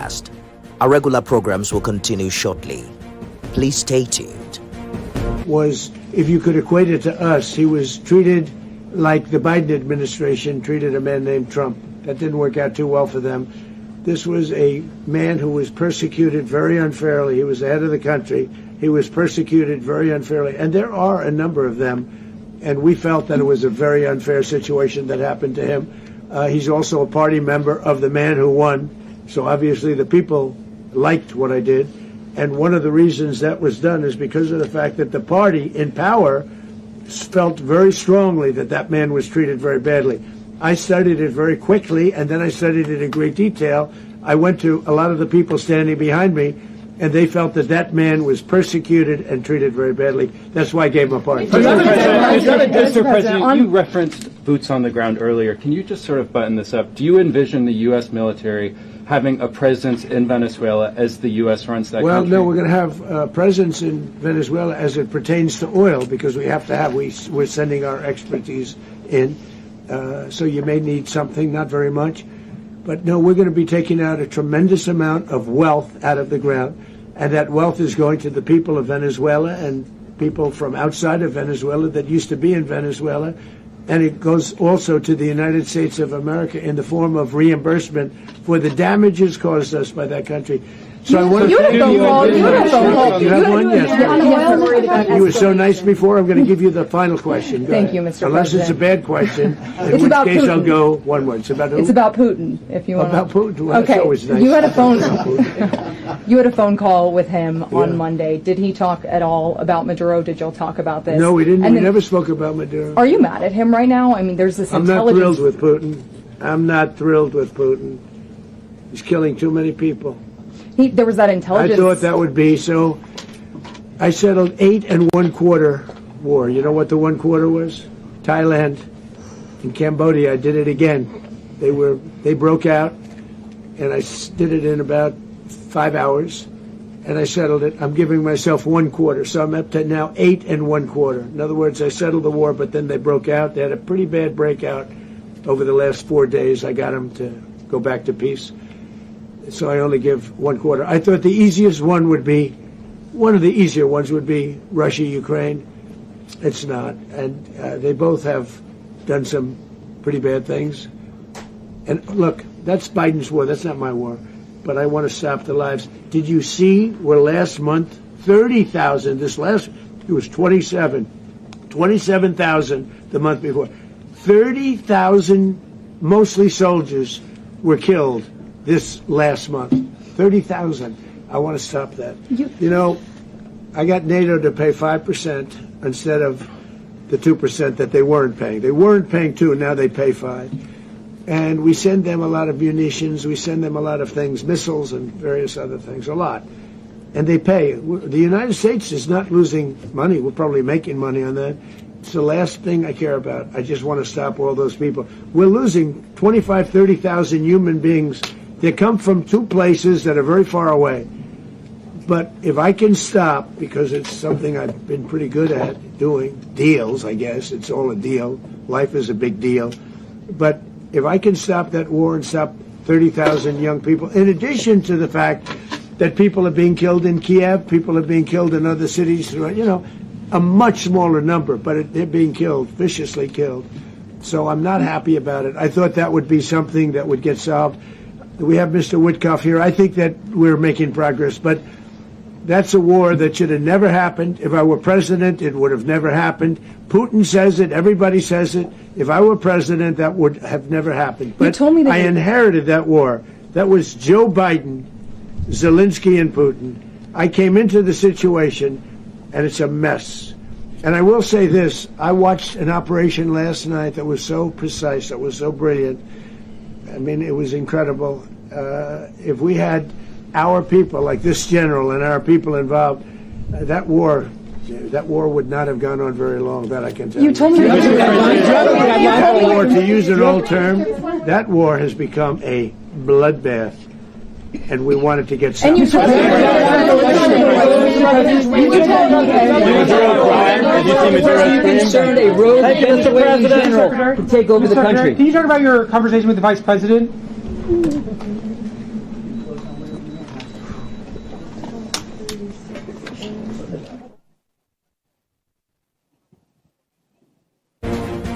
podcast. Our regular programs will continue shortly. Please stay tuned. Was, if you could equate it to us, he was treated like the Biden administration treated a man named Trump. That didn't work out too well for them. This was a man who was persecuted very unfairly. He was the head of the country. He was persecuted very unfairly. And there are a number of them. And we felt that it was a very unfair situation that happened to him. He's also a party member of the man who won. So obviously the people liked what I did. And one of the reasons that was done is because of the fact that the party in power felt very strongly that that man was treated very badly. I studied it very quickly, and then I studied it in great detail. I went to a lot of the people standing behind me, and they felt that that man was persecuted and treated very badly. That's why I gave him a pardon. Mr. President, you referenced boots on the ground earlier. Can you just sort of button this up? Do you envision the U.S. military having a presence in Venezuela as the U.S. runs that country? Well, no, we're going to have a presence in Venezuela as it pertains to oil, because we have to have, we're sending our expertise in. So you may need something, not very much. But no, we're going to be taking out a tremendous amount of wealth out of the ground. And that wealth is going to the people of Venezuela and people from outside of Venezuela that used to be in Venezuela. And it goes also to the United States of America in the form of reimbursement for the damages caused us by that country. So I want to thank you. You have one? Yes. You were so nice before. I'm going to give you the final question. Thank you, Mr. Unless President. it's a bad question, in which case I'll go one word. It's about who? It's about Putin, if you want. About Putin? Well, okay. That's always nice. You had a phone call with him on Monday. Did he talk at all about Maduro? Did y'all talk about this? No, we didn't. We never spoke about Maduro. Are you mad at him right now? I mean, there's this I'm not intelligence. thrilled with Putin. I'm not thrilled with Putin. He's killing too many people. There was that intelligence. I thought that would be, so I settled 8 1/4 war. You know what the 1/4 was? Thailand and Cambodia. I did it again. They broke out, and I did it in about 5 hours, and I settled it. I'm giving myself 1/4, so I'm up to now 8 1/4. In other words, I settled the war, but then they broke out. They had a pretty bad breakout over the last 4 days. I got them to go back to peace. So I only give 1/4. I thought the easiest one would be, one of the easier ones would be Russia, Ukraine. It's not. And they both have done some pretty bad things. And look, that's Biden's war. That's not my war. But I want to stop the lives. Did you see where last month, 30,000, it was 27,000 the month before. 30,000, mostly soldiers, were killed this last month. 30,000. I want to stop that. You know, I got NATO to pay 5% instead of the 2% that they weren't paying. They weren't paying 2, now they pay 5. And we send them a lot of munitions, we send them a lot of things, missiles and various other things, a lot. And they pay. The United States is not losing money. We're probably making money on that. It's the last thing I care about. I just want to stop all those people. We're losing 25, 30,000 human beings. They come from 2 places that are very far away. But if I can stop, because it's something I've been pretty good at doing, deals, I guess. It's all a deal. Life is a big deal. But if I can stop that war and stop 30,000 young people, in addition to the fact that people are being killed in Kiev, people are being killed in other cities, you know, a much smaller number, but they're being killed, viciously killed. So I'm not happy about it. I thought that would be something that would get solved. We have Mr. Witkoff here. I think that we're making progress, but that's a war that should have never happened. If I were president, it would have never happened. Putin says it. Everybody says it. If I were president, that would have never happened. But you told me that I inherited that war. That was Joe Biden, Zelensky, and Putin. I came into the situation, and it's a mess. And I will say this. I watched an operation last night that was so precise, that was so brilliant. I mean, it was incredible. If we had our people, like this general, and our people involved, that war would not have gone on very long. That I can tell you. You told me that war, to use an old term, that war has become a bloodbath, and we wanted to get stopped. And you told you concerned a rogue Venezuelan general to take over the country. Can you talk about your conversation with the Vice President?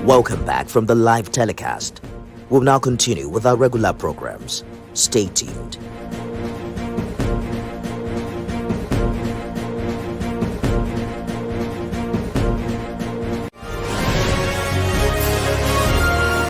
Welcome back from the live telecast. We'll now continue with our regular programs. Stay tuned.